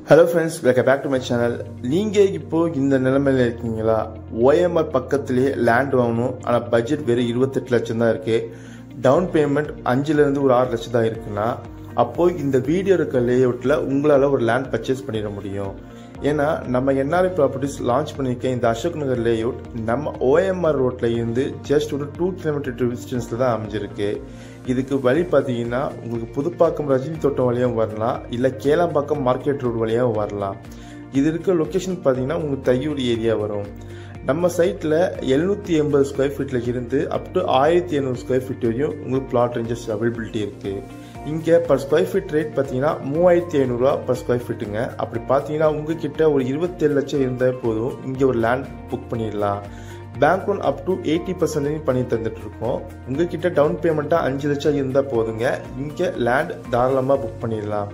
Hello friends, welcome back to my channel. நீங்க இப்போ இந்த நிலைமையில இருக்கீங்களா? OMR பக்கத்திலே லேண்ட் வாங்கணும். ஆனா பட்ஜெட் வெறும் 28 லட்சம் தான் இருக்கு. டவுன் பேமெண்ட் 5ல இருந்து ஒரு 6 லட்சம் தான் இருக்குன்னா, அப்போ இந்த வீடியோ இருக்க லேஅவுட்ல உங்களால ஒரு லேண்ட் பர்ச்சேஸ் பண்ணிட முடியும். ஏன்னா நம்ம NRI ப்ராப்பர்ட்டிஸ் லான்ச் பண்ணிருக்க இந்த அசோக் நகர் லேஅவுட் நம்ம OMR ரோட்ல இருந்து ஜஸ்ட் ஒரு 2 கிலோமீட்டர் டிஸ்டன்ஸ்ல தான் அமைஞ்சிருக்கு. இதுக்கு வழி பார்த்தீங்கன்னா உங்களுக்கு புதுப்பாக்கம் ரஜினி தோட்டம் வழியாகவும் வரலாம், இல்லை கேளாம்பாக்கம் மார்க்கெட் ரோடு வழியாகவும் வரலாம். இது இருக்க லொக்கேஷன் பார்த்தீங்கன்னா உங்களுக்கு தையூர் ஏரியா வரும். நம்ம சைட்டில் 780 ஸ்கொயர் ஃபீட்டில் இருந்து அப் டு 1700 ஸ்கொயர் ஃபீட் வரையும் உங்களுக்கு பிளாட் ரேஞ்சஸ் அவைலபிலிட்டி இருக்குது. இங்கே பர் ஸ்கொயர் ஃபீட் ரேட் பார்த்தீங்கன்னா 3500 பர் ஸ்கொயர் ஃபீட்டுங்க. அப்படி பார்த்தீங்கன்னா உங்ககிட்ட ஒரு 27 லட்சம் இருந்தால் போதும், இங்கே ஒரு லேண்ட் புக் பண்ணிடலாம். பேங்க் லோன் அப் டு 80% பண்ணி தந்துட்டு இருக்கோம். உங்ககிட்ட டவுன் பேமெண்ட்டாக 5 லட்சம் இருந்தால் போதுங்க, இங்கே லேண்ட் தாராளமாக புக் பண்ணிடலாம்.